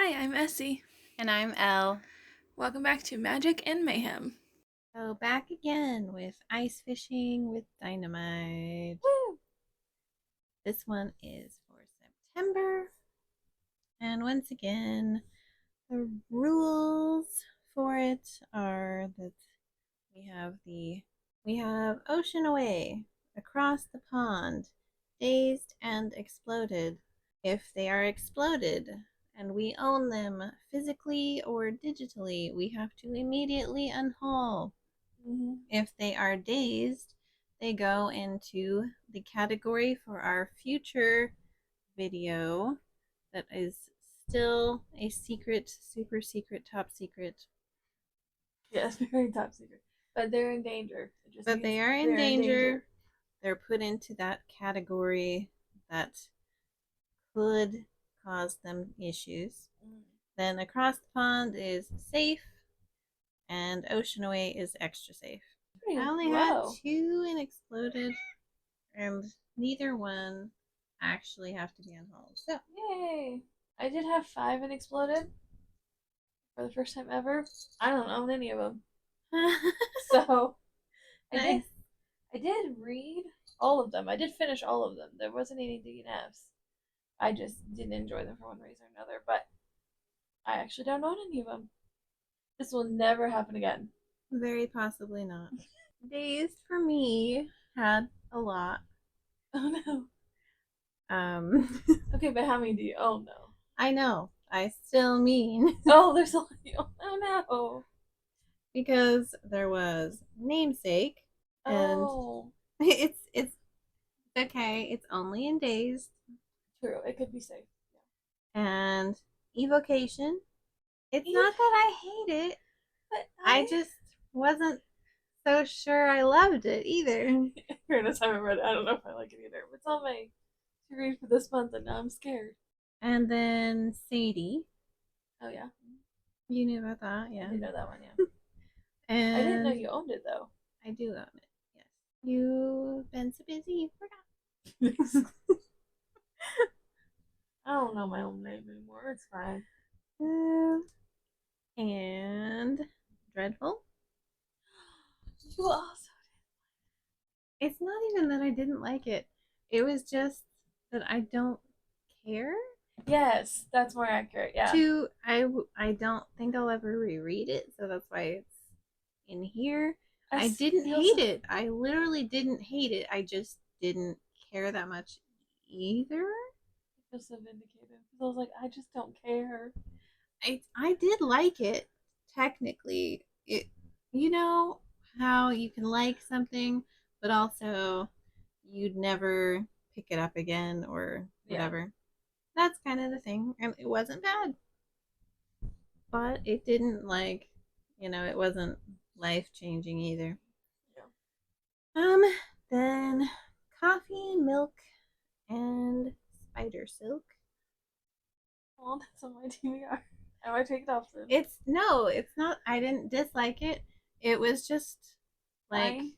Hi, I'm Essie. And I'm Elle. Welcome back to Magic and Mayhem. So back again with ice fishing with dynamite. Woo! This one is for September. And once again, the rules for it are that we have ocean away, across the pond, dazed and exploded. If they are exploded and we own them physically or digitally, we have to immediately unhaul. If they are dazed, they go into the category for our future video that is still a secret, super secret, top secret. Yes, very top secret. But they're in danger. It just But means they are in they're in danger. danger. They're put into that category that could cause them issues. Then across the pond is safe, and ocean away is extra safe. Pretty I only had low. two and exploded, and neither one actually have to be unhauled. So, Yay! I did have 5 and exploded for the first time ever. I don't own any of them. So I did nice. I did read all of them. I did finish all of them. There wasn't any DNFs. I just didn't enjoy them for one reason or another. But I actually don't own any of them. This will never happen again. Very possibly not. Days for me had a lot. Oh no. Um, Okay, but how many do you own though? I know. I still mean Oh, there's a lot. Oh no. because there was namesake, and Oh, it's okay. It's only in days, true. It could be safe. and evocation. It's Yeah. not that I hate it. But I just wasn't so sure I loved it either. fairness, I haven't read it. I don't know if I like it either. But it's on my to read for this month, and now I'm scared. And then Sadie. Oh yeah, You knew about that, I yeah. did know that one. Yeah, I didn't know And you owned it though. I do own it, yes. You've been so busy, you I don't know my own name anymore. It's fine. forgot. And Dreadful. You also. It's not even that I didn't like it. It was just that I don't care Yes, that's more accurate. Yeah. to. I don't think I'll ever reread it, so that's why it's in here. I I didn't feel hate so. it. I literally didn't hate it. I just didn't care that much either. I feel so vindicated because I was like, I just don't care. I did like it technically. It you know how you can like something but also you'd never pick it up again or Yeah. whatever. That's kind of the thing, and it wasn't bad, but it didn't it wasn't life changing either. Yeah. Um, then coffee, milk, and spider silk. Well, that's on my TBR. I might take it off soon. It's no, it's not. I didn't dislike it. It was just like Fine.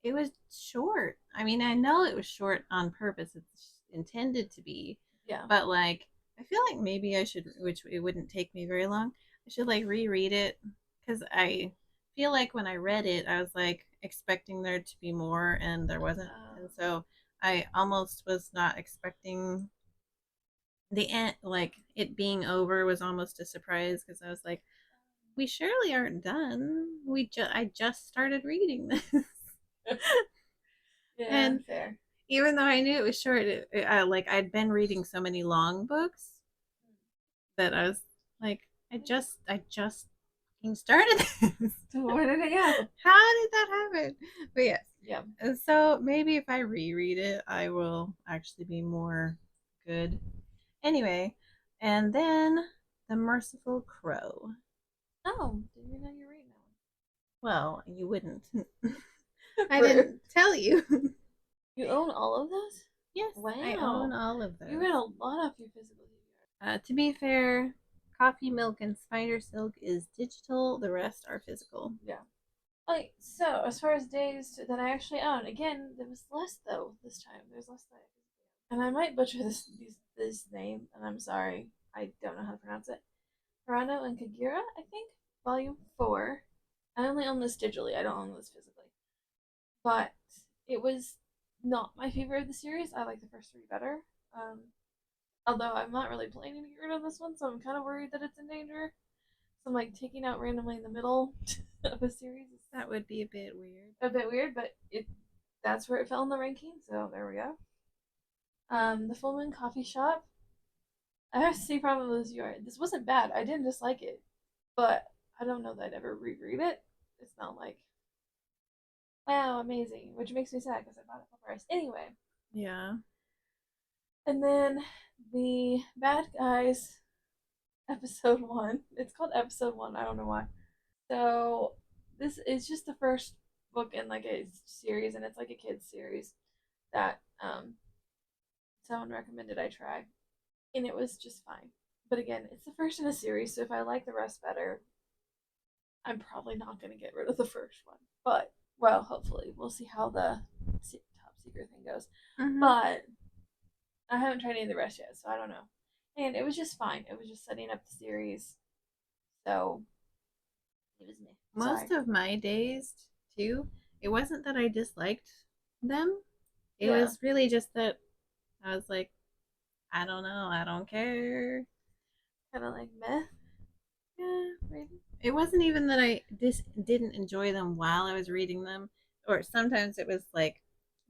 it was short. I mean, I know it was short on purpose. It's intended to be, Yeah. but like I feel like maybe I should, which it wouldn't take me very long. I should like reread it because I feel like when I read it, I was like expecting there to be more, and there wasn't, and so I almost was not expecting the end. Like it being over was almost a surprise because I was like, we surely aren't done. I just started reading this. Yeah, And fair. even though I knew it was short, like I'd been reading so many long books that I was like, I just started this. So where did it go? How did that happen? But yes, Yeah. so maybe if I reread it, I will actually be more good. Anyway, and then the Merciful Crow. Oh, did you know you're reading Well, you wouldn't. that I one? Rude. didn't tell you. You own all of those? Yes, I own Wow. all of You those. read a lot off your physical DVR. To be fair, coffee, milk, and spider silk is digital. The rest are physical. Yeah. Like, so, as far as days that I actually own, again, there was less though this time. There's less than I physically own. And I might butcher this name, and I'm sorry. I don't know how to pronounce it. Hirano and Kagira, I think, volume 4. I only own this digitally, I don't own this physically. But it was not my favorite of the series. I like the first 3 better. Um, Although I'm not really planning to get rid of this one, so I'm kind of worried that it's in danger. So I'm like taking out randomly in the middle of a series is That would be a bit weird. a bit weird, but that's where it fell in the ranking, so there we go. The Full Moon Coffee Shop. I have the same problem as you are. This wasn't bad. I didn't dislike it, but I don't know that I'd ever reread it. It's not like wow, amazing, which makes me sad because I bought it full price anyway. Yeah. And then the Bad Guys episode 1. It's called episode 1. I don't know why. So this is just the first book in like a series, and it's like a kids series that someone recommended I try, and it was just fine. But again, it's the first in a series, so if I like the rest better, I'm probably not going to get rid of the first one. But well, hopefully we'll see how the top secret thing goes. Mm-hmm. But I haven't tried any of the rest yet, so I don't know. And it was just fine. It was just setting up the series, so it was me. Most of my days, too, it wasn't that I disliked them. It Yeah. was really just that I was like, I don't know, I don't care. Kind of like meh. Yeah, maybe. It wasn't even that I didn't enjoy them while I was reading them, or sometimes it was like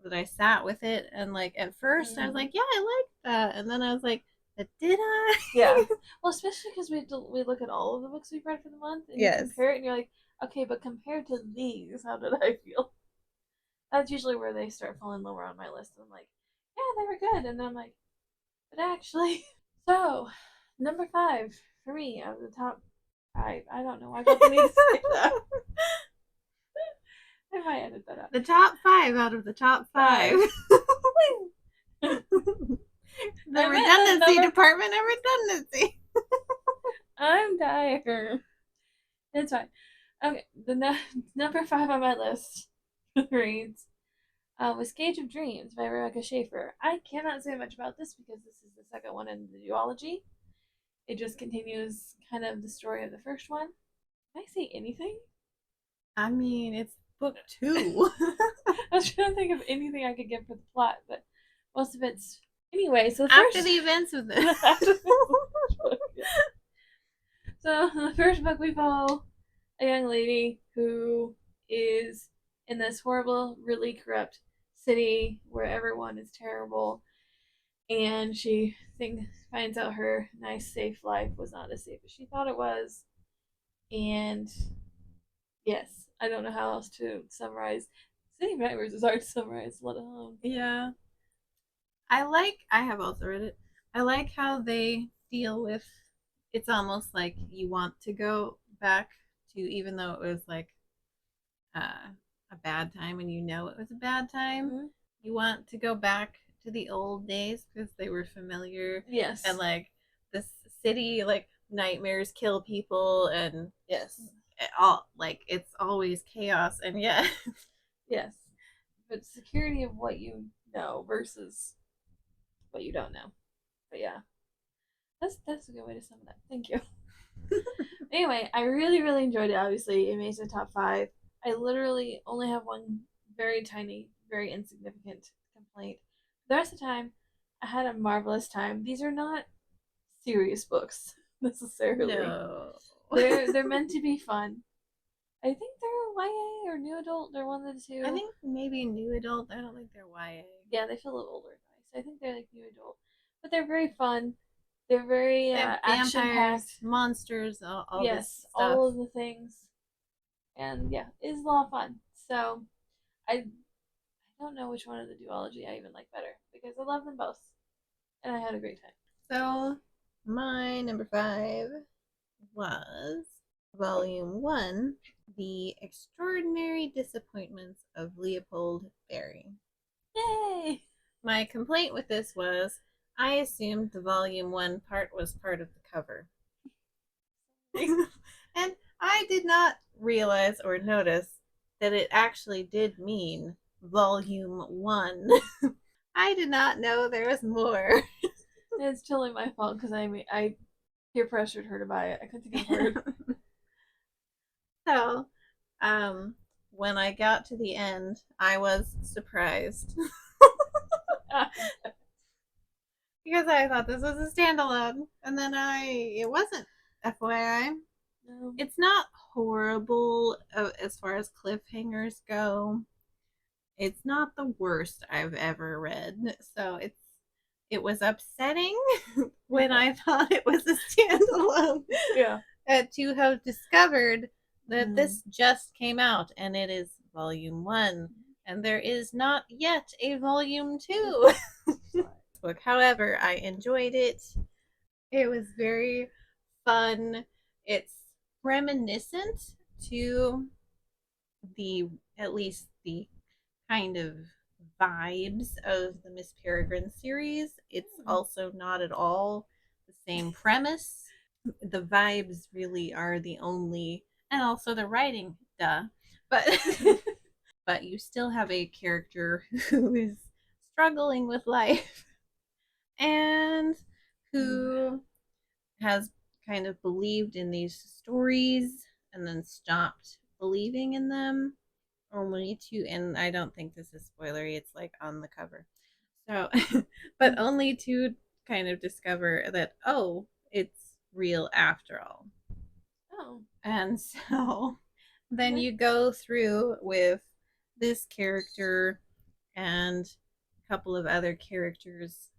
that I sat with it and like at first I was like, yeah, I like that, and then I was like, but did I? Yeah. Well, especially because we look at all of the books we've read for the month and Yes. you compare it and you're like, okay, but compared to these, how did I feel? That's usually where they start falling lower on my list. I'm like, yeah, they were good, and then I'm like, but actually, so number 5 for me out of the top 5. I don't know why I felt the need to say that. I might edit that out. The top 5 out of the top 5. The redundancy department of redundancy. I'm tired. It's fine. Okay, the number 5 on my list reads was Cage of Dreams by Rebecca Schaefer. I cannot say much about this because this is the second one in the duology. It just continues kind of the story of the first one. Can I say anything? I mean, it's book 2. I was trying to think of anything I could give for the plot, but most of it's anyway. So after the events of this. So the first book we follow a young lady who is in this horrible, really corrupt city where everyone is terrible, and she finds out her nice, safe life was not as safe as she thought it was. And yes, I don't know how else to summarize. City of Nightmares is hard to summarize, let alone. Yeah. I have also read it. I like how they deal with it's almost like you want to go back to, even though it was like a bad time and you know it was a bad time, Mm-hmm. You want to go back to the old days because they were familiar. Yes. And like this city, like nightmares kill people, and yes, all like it's always chaos, and yeah. Yes, but security of what you know versus what you don't know. But yeah, that's a good way to sum it up. Thank you. Anyway, I really enjoyed it. Obviously, it made the top 5. I literally only have one very tiny, very insignificant complaint. The rest of the time, I had a marvelous time. These are not serious books necessarily. No. They're meant to be fun. I think they're YA or new adult. They're one of the two. I think maybe new adult. I don't think they're YA. Yeah, they feel a little older. So I think they're like new adult, but they're very fun. They're very action packed. Monsters, all yes, this stuff. all of the things, and yeah, it's a lot of fun. So I don't know which one of the duology I even like better because I love them both, and I had a great time. So my number 5 was Volume 1, The Extraordinary Disappointments of Leopold Berry. Yay! My complaint with this was I assumed the Volume 1 part was part of the cover. And I did not realize or notice that it actually did mean Volume 1. I did not know there was more. It's totally my fault because I peer pressured her to buy it. I couldn't think of a word. So, when I got to the end, I was surprised because I thought this was a standalone, and then it wasn't. FYI, No. it's not horrible as far as cliffhangers go. It's not the worst I've ever read, so it was upsetting when I thought it was a standalone. Yeah. To have discovered that this just came out and it is volume 1 and there is not yet a volume 2 book. However, I enjoyed it. It was very fun. It's reminiscent to the at least the kind of vibes of the Miss Peregrine series. It's also not at all the same premise. The vibes really are the only, and also the writing, duh. But but you still have a character who is struggling with life and who has kind of believed in these stories and then stopped believing in them only to, and I don't think this is spoilery, it's like on the cover. So, but only to kind of discover that, oh, it's real after all. Oh. And so then you go through with this character and a couple of other characters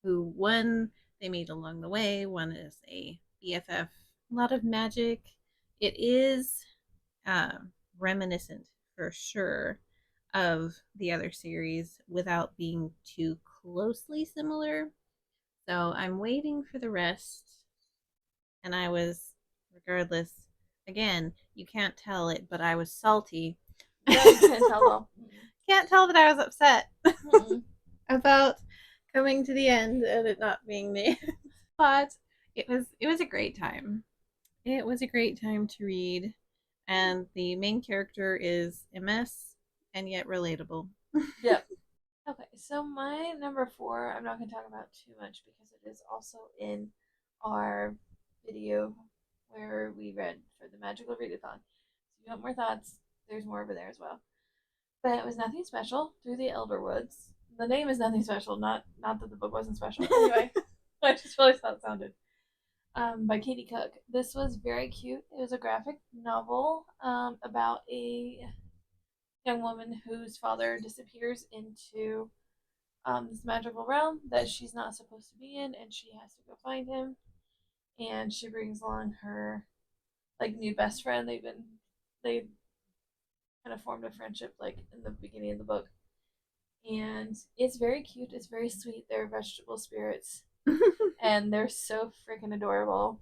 who, one they meet along the way, one is a BFF. A lot of magic. It is uh, reminiscent for sure of the other series without being too closely similar. So I'm waiting for the rest, and I was, regardless, again, you can't tell it, but I was salty. No, you can't tell though. Can't tell that I was upset about coming to the end and it not being me. But it was a great time. It was a great time to read, and the main character is a mess and yet relatable. Yep. Okay, so my number 4, I'm not going to talk about too much because it is also in our video where we read for the Magical Readathon. So if you want more thoughts, there's more over there as well. But it was Nothing Special, Through the Elder Woods. The name is Nothing Special, not that the book wasn't special. Anyway, I just realized how it sounded. By Katie Cook. This was very cute. It was a graphic novel about a young woman whose father disappears into this magical realm that she's not supposed to be in, and she has to go find him. And she brings along her like new best friend. They kind of formed a friendship like in the beginning of the book, and it's very cute. It's very sweet. They're vegetable spirits, and they're so freaking adorable.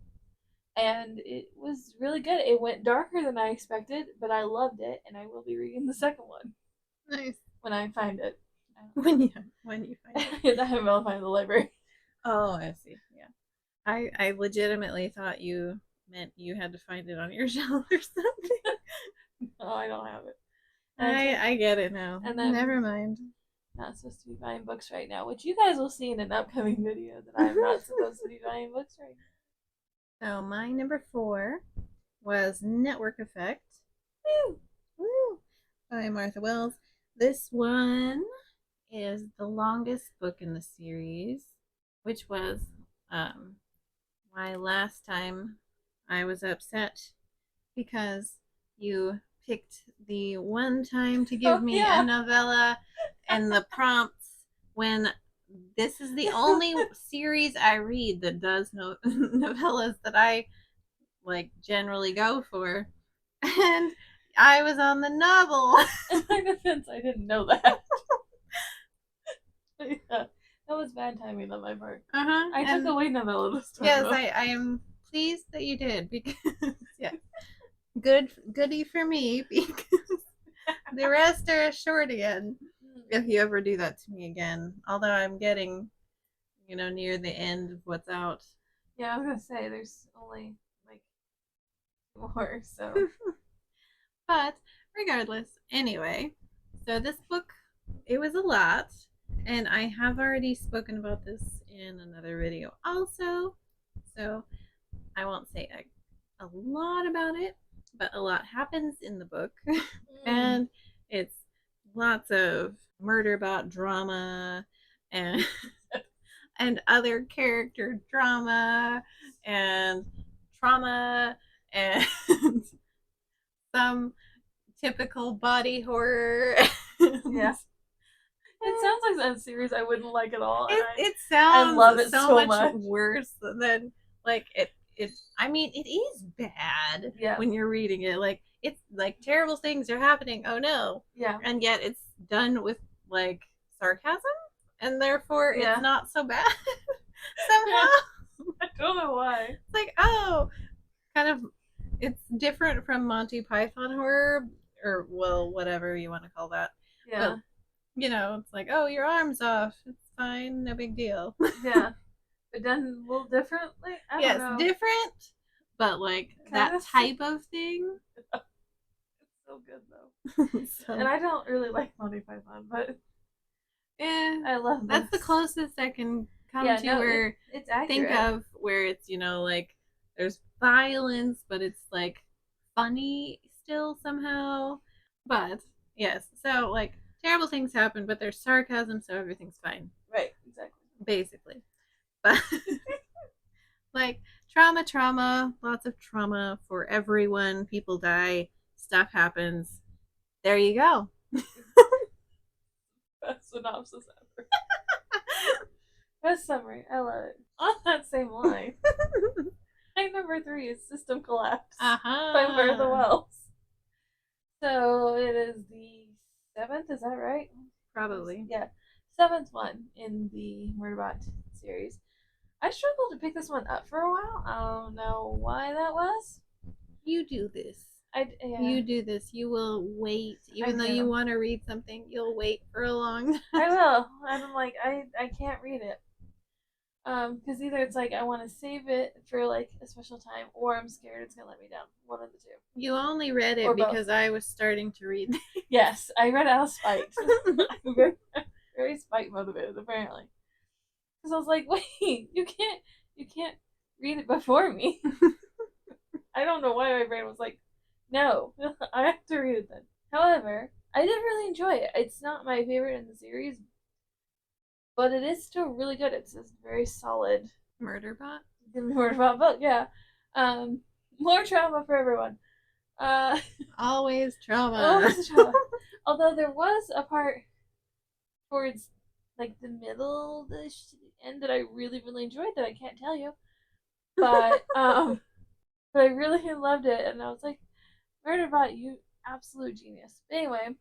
And it was really good. It went darker than I expected, but I loved it, and I will be reading the second one. Nice. When I find it. When you find it. I haven't been find the library. Oh, I see. Yeah. I legitimately thought you meant you had to find it on your shelf or something. No, I don't have it. I get it now. And then never mind. Not supposed to be buying books right now, which you guys will see in an upcoming video that I'm not supposed to be buying books right now. So my number 4 was Network Effect. Woo! Woo! By Martha Wells. This one is the longest book in the series, which was why last time I was upset because you picked the one time to give me a novella and the prompts when this is the only series I read that does novellas that I like generally go for, and I was on the novel. In my defense, I didn't know that. Yeah, that was bad timing on my part. I took away novella this time. Yes, I am pleased that you did because yeah, goody for me because the rest are a short again. If you ever do that to me again, although I'm getting, near the end of what's out. Yeah, I was gonna say there's only like 4, so. But regardless, anyway, so this book, it was a lot, and I have already spoken about this in another video also. So I won't say a lot about it, but a lot happens in the book. And it's lots of murder bot drama and and other character drama and trauma and some typical body horror. Yeah. It sounds like a series I wouldn't like at all. And It I sounds love it so so much much. worse than like it I mean it is bad Yeah. when you're reading it. Like it's like terrible things are happening. Oh no. Yeah. And yet it's done with like sarcasm and therefore Yeah. it's not so bad somehow. I don't know why. It's like, oh, kind of it's different from Monty Python horror or well, whatever you want to call that. Yeah. But you know, it's like, oh, your arm's off. It's fine, no big deal. Yeah. But done a little differently. I Yes, don't know. different, but like Kind that of type of thing. It's so good though. So, And I don't really like Monty Python, but I love this. That's the closest I can come Yeah, to no, where it's accurate. think of where it's, you know, like there's violence, but it's like funny still somehow. But yes, so like terrible things happen, but there's sarcasm, so everything's fine. Right, exactly. Basically. But like trauma, lots of trauma for everyone. People die, stuff happens. There you go. Best synopsis ever. Best summary. I love it. On that same line, my number 3 is System Collapse by Martha Wells. So it is the 7th, is that right? Probably. Yeah. 7th one in the Murderbot series. I struggled to pick this one up for a while. I don't know why that was. You do this. Yeah. You do this. You will wait. Even though you want to read something, you'll wait for a long time. I will. I'm like, I can't read it. Because either it's like I want to save it for like a special time, or I'm scared it's gonna let me down. One of the two. You only read it Or both. because I was starting to read. Yes, I read out of spite. I'm very spite motivated, apparently. Because I was like, wait, you can't read it before me. I don't know why my brain was like, no, I have to read it then. However, I did really enjoy it. It's not my favorite in the series, but it is still really good. It's a very solid Murderbot book, yeah. More trauma for everyone. Always trauma. Always trauma. Although there was a part towards like the middle, the end that I really, really enjoyed that I can't tell you. But but I really loved it, and I was like, Murderbot, you absolute genius. But anyway, it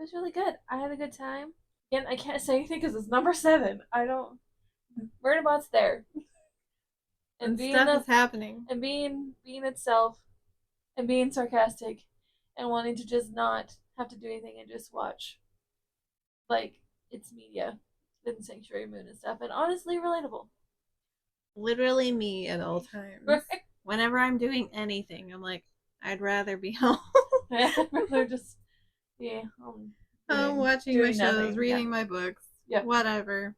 was really good. I had a good time. Again, I can't say anything because it's number 7. I don't. Murderbot's there, and stuff is happening, and being itself, and being sarcastic, and wanting to just not have to do anything and just watch, like it's media, in Sanctuary Moon and stuff, and honestly relatable. Literally me at all times. Right. Whenever I'm doing anything, I'm like, I'd rather be home. I'd rather just I'm watching my shows, reading my books, whatever.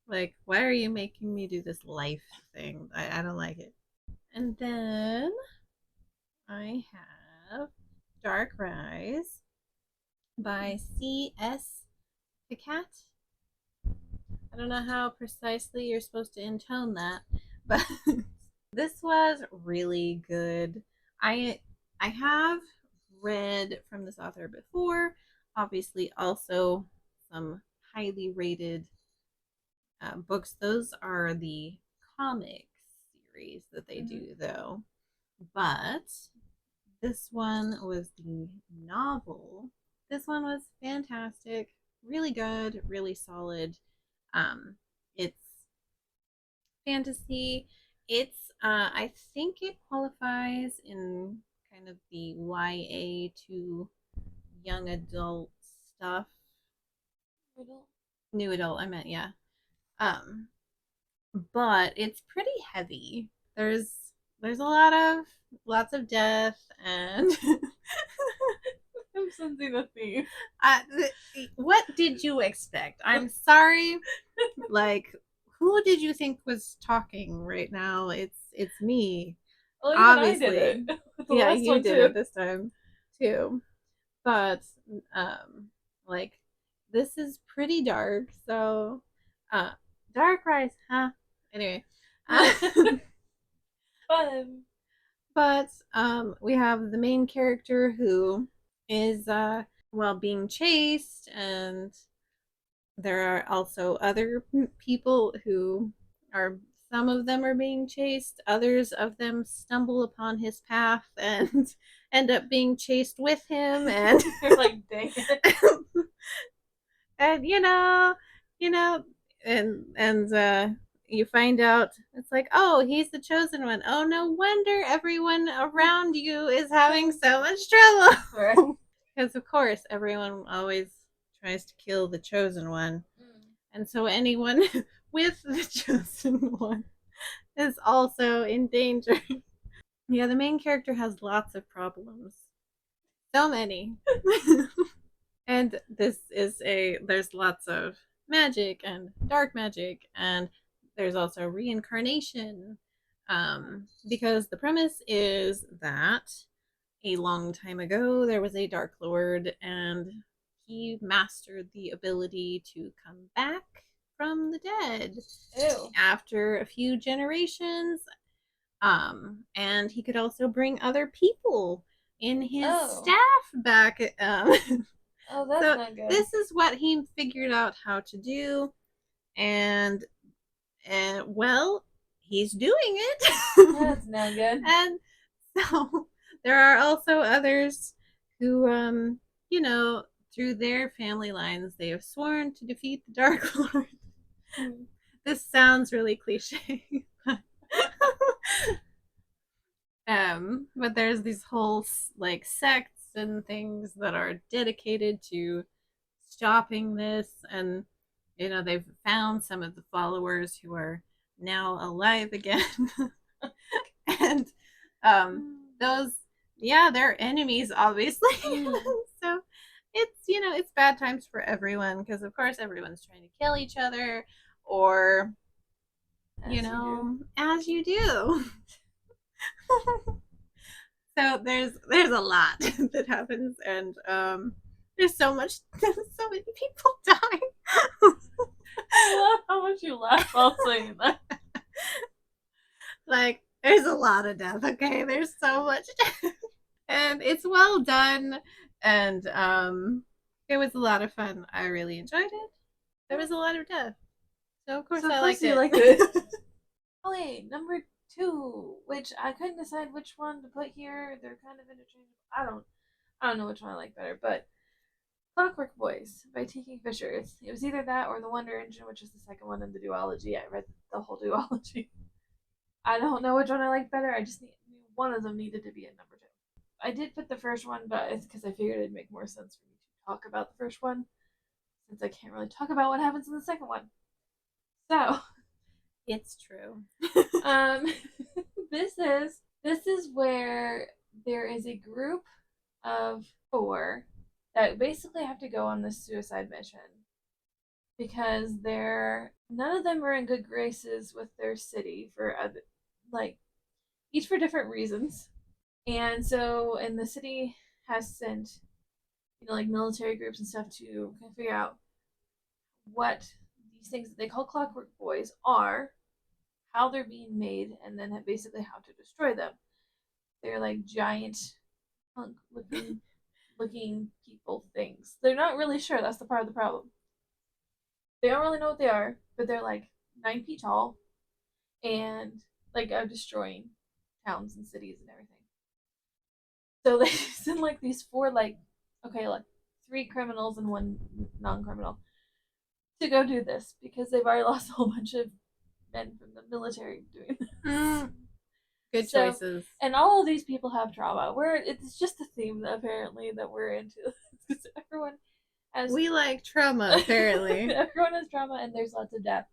Like, why are you making me do this life thing? I don't like it. And then I have Dark Rise by C.S. Picat. I don't know how precisely you're supposed to intone that, but this was really good. I have read from this author before, obviously also some highly rated books. Those are the comic series that they do, though. But this one was the novel. This one was fantastic, really good, really solid. It's fantasy. It's I think it qualifies in kind of the YA to young adult stuff. New adult, I meant, yeah. But it's pretty heavy. There's lots of death and I'm sensing a theme. What did you expect? I'm sorry. Like, who did you think was talking right now? It's it's me. Well, even I did Obviously. it with the Yeah, last you one did too. it this time too. But like this is pretty dark, so uh dark rise, huh? Anyway. Fun. But we have the main character who is well being chased, and there are also other people who are, some of them are being chased, others of them stumble upon his path and end up being chased with him, and You're like, dang it. and you know and you find out it's like, oh, he's the chosen one. Oh, no wonder everyone around you is having so much trouble. Right. Because of course everyone always tries to kill the chosen one, and so anyone with the chosen one is also in danger. Yeah, the main character has lots of problems, so many. And this is there's lots of magic and dark magic, and there's also reincarnation, because the premise is that a long time ago there was a dark lord, and he mastered the ability to come back from the dead. Ew. After a few generations, and he could also bring other people in his staff back. Oh, that's So not good. this is what he figured out how to do, and well, he's doing it. That's not good. And so there are also others who, through their family lines, they have sworn to defeat the Dark Lord. This sounds really cliche. But there's these whole like sects and things that are dedicated to stopping this, and they've found some of the followers who are now alive again. And those, yeah, they're enemies, obviously. So it's bad times for everyone, because of course everyone's trying to kill each other, or as you do. So there's a lot that happens, and there's so many people die. I love how much you laugh while saying that. Like, there's a lot of death, okay? There's so much death. And it's well done, and it was a lot of fun. I really enjoyed it. There was a lot of death, so of course I liked it. Liked it. Okay, number 2, which I couldn't decide which one to put here. They're kind of interchangeable. I don't know which one I like better, but Clockwork Boys by T.K. Fisher. It was either that or The Wonder Engine, which is the second one in the duology. I read the whole duology. I don't know which one I like better. I just knew one of them needed to be in number 2. I did put the first one, but it's because I figured it'd make more sense for me to talk about the first one, since I can't really talk about what happens in the second one. So, it's true. this is where there is a group of 4 that basically have to go on this suicide mission because none of them are in good graces with their city for each for different reasons. And so, and the city has sent like military groups and stuff to kind of figure out what these things that they call Clockwork Boys are, how they're being made, and then basically how to destroy them. They're like giant punk looking people things. They're not really sure. That's the part of the problem. They don't really know what they are, but they're like 9 feet tall and like are destroying towns and cities and everything. So they send like these 4 like 3 criminals and 1 non-criminal to go do this because they've already lost a whole bunch of men from the military doing this. Good choices. And all of these people have trauma. It's just a theme that apparently that we're into. Because everyone has. We like trauma, apparently. Everyone has trauma, and there's lots of death.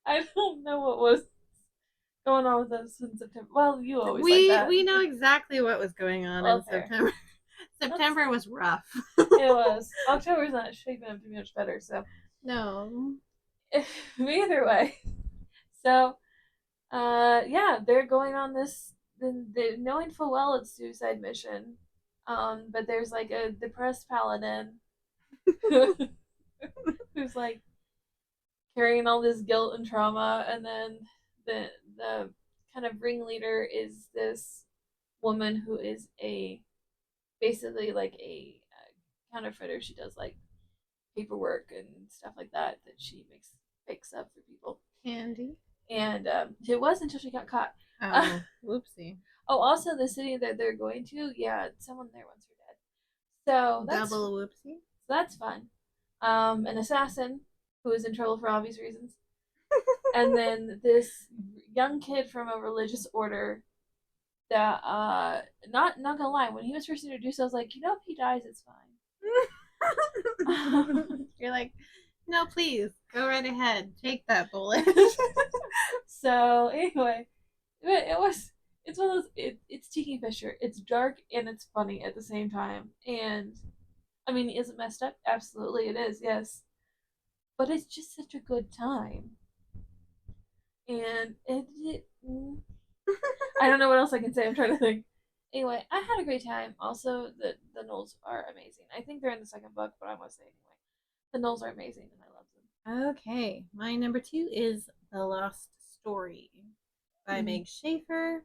I don't know what was going on with us in September. Well, you always like that. We know exactly what was going on in September. September was rough. It was. October's not shaping up to be much better, so. No. Either way, So, yeah, they're going on this, knowing full well it's suicide mission. But there's like a depressed paladin who's like carrying all this guilt and trauma, and then the kind of ringleader is this woman who is a basically like a counterfeiter. She does like paperwork and stuff like that she makes fakes up for people. Candy. And it was until she got caught. Oh, whoopsie. Oh, also the city that they're going to, yeah, someone there wants her dead. So Double whoopsie. that's fun. An assassin who is in trouble for obvious reasons, and then this young kid from a religious order that not gonna lie, when he was first introduced, I was like, if he dies, it's fine. You're like, no, please, go right ahead. Take that bullet. So anyway, it's one of those it's Tiki Fisher. It's dark and it's funny at the same time. And I mean, is it messed up? Absolutely it is, yes. But it's just such a good time. And I don't know what else I can say. I'm trying to think. Anyway, I had a great time. Also, the Knolls are amazing. I think they're in the second book, but I want to say anyway. The Knolls are amazing, and I love them. Okay, my number 2 is The Lost Story by Meg Schaefer.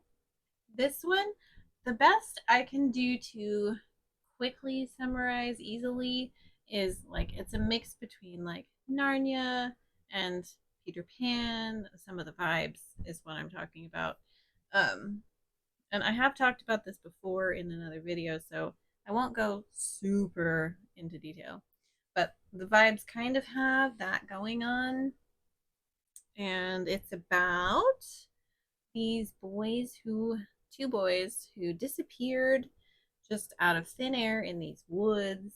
This one, the best I can do to quickly summarize easily is like it's a mix between like Narnia and Peter Pan. Some of the vibes is what I'm talking about. Um, and I have talked about this before in another video, so I won't go super into detail. But the vibes kind of have that going on. And it's about these two boys who disappeared just out of thin air in these woods,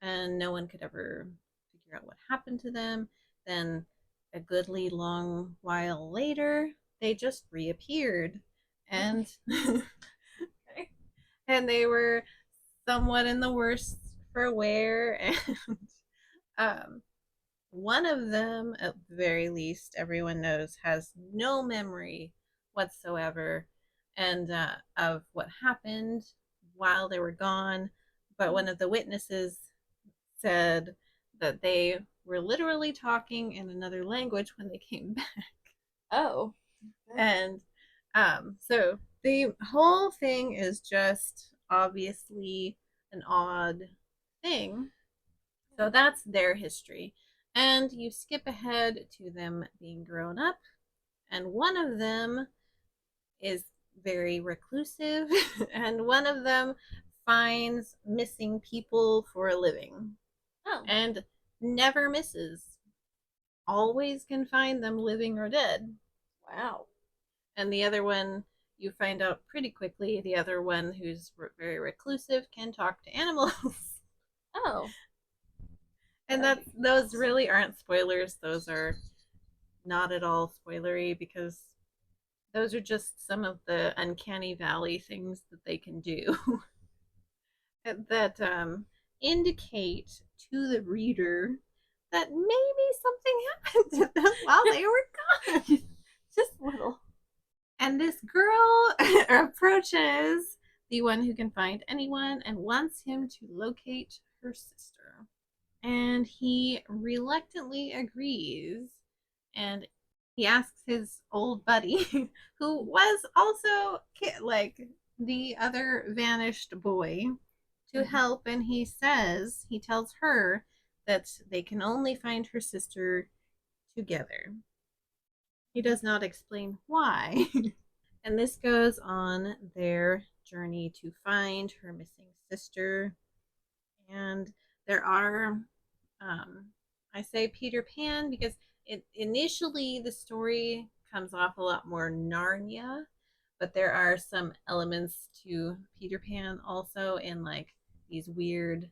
and no one could ever figure out what happened to them. Then, a goodly long while later, they just reappeared, and Okay. and they were somewhat in the worst for wear, and um, one of them, at the very least, everyone knows, has no memory whatsoever and of what happened while they were gone. But one of the witnesses said that they were literally talking in another language when they came back. Oh. And so the whole thing is just obviously an odd thing. So that's their history. And you skip ahead to them being grown up, and one of them is very reclusive, and one of them finds missing people for a living Oh. and never misses. Always can find them living or dead. Wow. And the other one, you find out pretty quickly, the other one who's very reclusive can talk to animals. Oh. And those really aren't spoilers. Those are not at all spoilery because those are just some of the uncanny valley things that they can do that indicate to the reader that maybe something happened to them while they were gone. Just little. And this girl approaches the one who can find anyone and wants him to locate her sister. And he reluctantly agrees, and he asks his old buddy, who was also like the other vanished boy, to help. And he tells her that they can only find her sister together. He does not explain why. And this goes on their journey to find her missing sister. And there are, I say Peter Pan because initially the story comes off a lot more Narnia, but there are some elements to Peter Pan also in like these weird,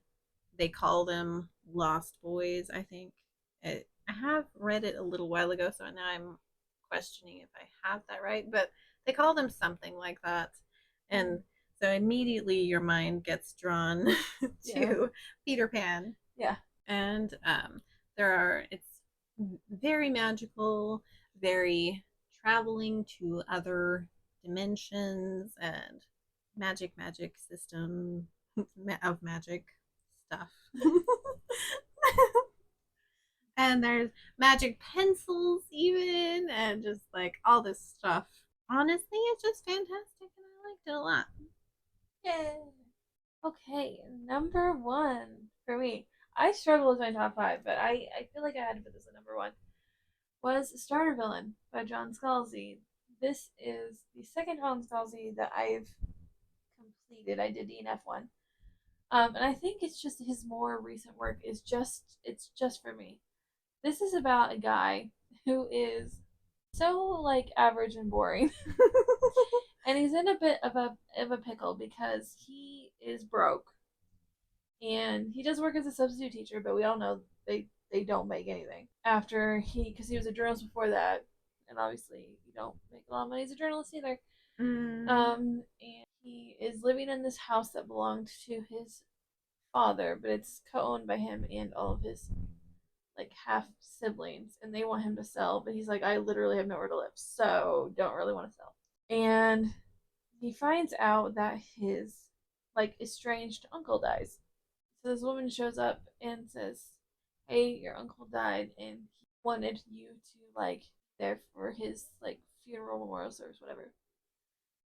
they call them Lost Boys, I think. I have read it a little while ago, so now I'm questioning if I have that right, but they call them something like that. And so immediately your mind gets drawn to Yeah. Peter Pan. Yeah. And it's very magical, very traveling to other dimensions and magic system of magic stuff. And there's magic pencils even and just like all this stuff. Honestly, it's just fantastic and I liked it a lot. Yay. Okay, number one for me. I struggle with my top five, but I feel like I had to put this at number one. Was Starter Villain by John Scalzi. This is the second John Scalzi that I've completed. I did DNF one. And I think it's just his more recent work is it's just for me. This is about a guy who is so like average and boring. And he's in a bit of a pickle because he is broke. And he does work as a substitute teacher, but we all know they don't make anything. After because he was a journalist before that, and obviously you don't make a lot of money as a journalist either. And he is living in this house that belonged to his father, but it's co-owned by him and all of his like half siblings, and they want him to sell, but he's like, I literally have nowhere to live, so don't really want to sell. And he finds out that his like estranged uncle dies. So this woman shows up and says, "Hey, your uncle died, and he wanted you to like there for his like funeral memorial service, whatever.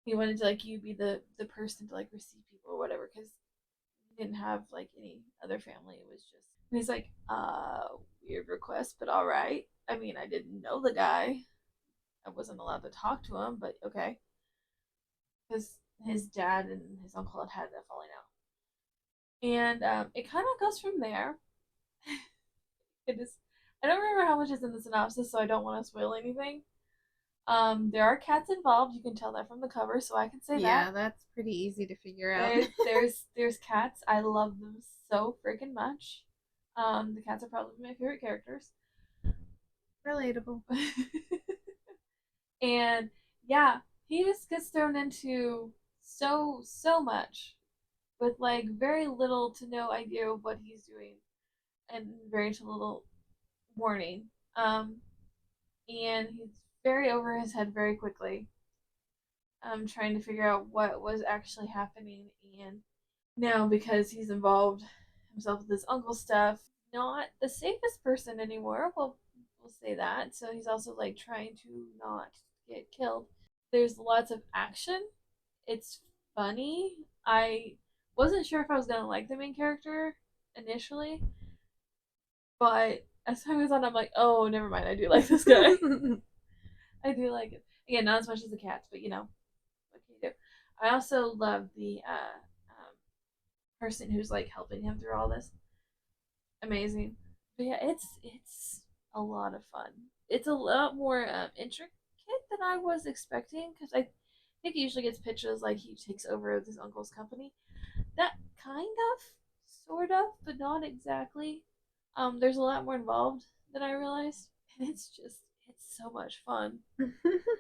He wanted to like you be the person to like receive people or whatever, because he didn't have like any other family. It was just." And he's like, weird request, but all right. I mean, I didn't know the guy. I wasn't allowed to talk to him, but okay, because his dad and his uncle had had that falling out. And it kind of goes from there. It is. I don't remember how much is in the synopsis, so I don't want to spoil anything. There are cats involved. You can tell that from the cover, so I can say Yeah, that. that's pretty easy to figure out. There's cats. I love them so freaking much. The cats are probably my favorite characters. Relatable. And yeah, he just gets thrown into so much with like very little to no idea of what he's doing and very little warning. And he's very over his head very quickly. Trying to figure out what was actually happening, and now because he's involved himself with his uncle stuff, not the safest person anymore. We'll say that. So he's also like trying to not get killed. There's lots of action. It's funny. I wasn't sure if I was gonna like the main character initially, but as time goes on, I'm like, oh, never mind. I do like this guy. I do like it. Again, not as much as the cats, but you know, what can you do? I also love the person who's like helping him through all this. Amazing. But yeah, it's a lot of fun. It's a lot more intricate than I was expecting, because I think he usually gets pitched as like he takes over his uncle's company. That kind of, sort of, but not exactly. There's a lot more involved than I realized, and it's so much fun.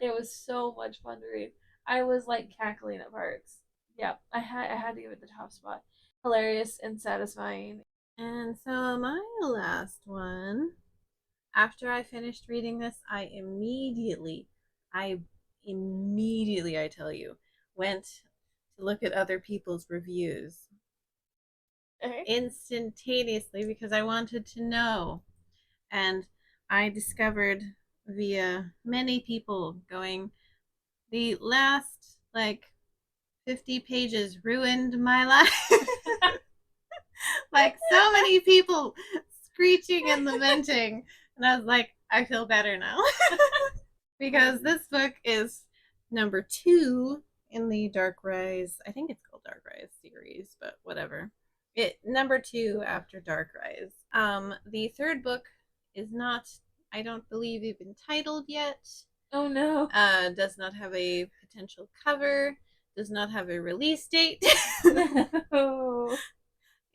It was so much fun to read. I was like cackling at parts. Yeah, I had to give it the top spot. Hilarious and satisfying. And so my last one, after I finished reading this, I immediately, I tell you, went to look at other people's reviews Okay. instantaneously because I wanted to know. And I discovered via many people going, the last like 50 pages ruined my life. Like so many people screeching and lamenting. And I was like, I feel better now. Because this book is number 2 in the Dark Rise. I think it's called Dark Rise series, but whatever. It number 2 after Dark Rise. The third book is not, I don't believe, even titled yet. Oh no. Does not have a potential cover. Does not have a release date. No.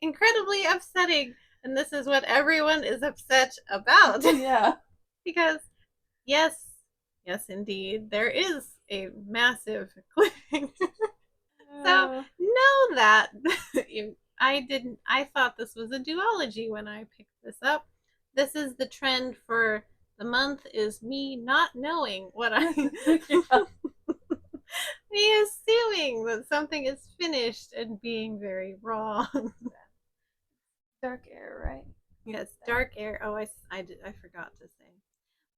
Incredibly upsetting, and this is what everyone is upset about. Yeah. Because yes, indeed, there is a massive cliffhanger. So know that I thought this was a duology when I picked this up. This is the trend for The month is me not knowing what I Yeah. me assuming that something is finished and being very wrong. Dark air, right? Yes, dark air. Oh, I forgot to say.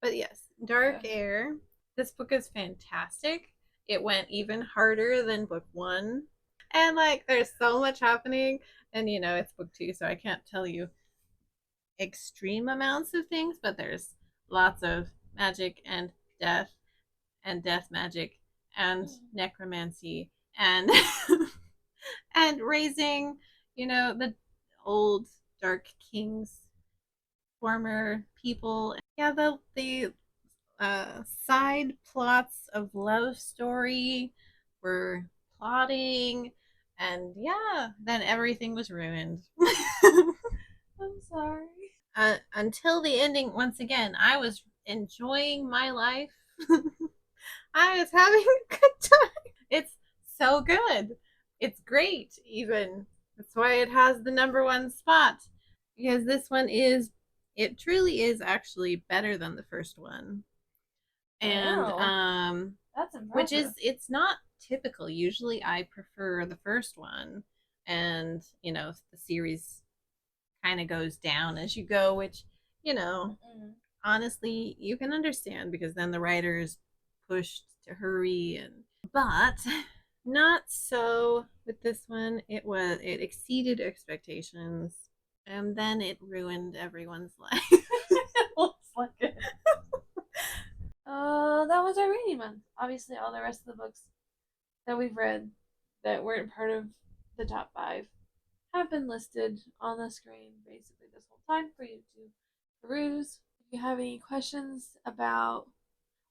But yes, dark air. This book is fantastic. It went even harder than book one. And like there's so much happening. And it's book two, so I can't tell you extreme amounts of things, but there's lots of magic and death magic and necromancy and and raising, the old dark kings, former people. Yeah, the side plots of love story were plotting, and yeah, then everything was ruined. I'm sorry. Until the ending, once again, I was enjoying my life. I was having a good time. It's so good. It's great, even. That's why it has the number one spot. Because this one it truly is actually better than the first one. And, That's which impressive. is, it's not typical. Usually I prefer the first one. And, the series kind of goes down as you go, which, you know, honestly, you can understand because then the writers pushed to hurry and but not so with this one. It exceeded expectations and then it ruined everyone's life. Looks like it. That was our reading month. Obviously, all the rest of the books that we've read that weren't part of the top five have been listed on the screen basically this whole time for you to peruse. If you have any questions about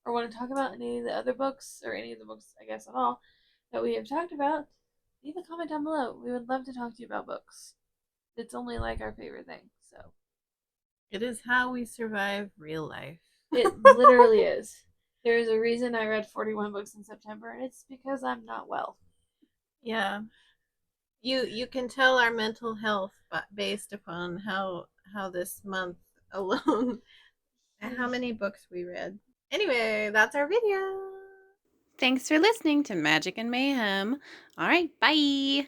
or want to talk about any of the other books or any of the books, I guess, at all that we have talked about, leave a comment down below. We would love to talk to you about books. It's only like our favorite thing. So It is how we survive real life. it literally is. There is a reason I read 41 books in September, and it's because I'm not well. Yeah. You can tell our mental health but based upon how this month alone how many books we read. Anyway, that's our video. Thanks for listening to Magic and Mayhem. All right, bye.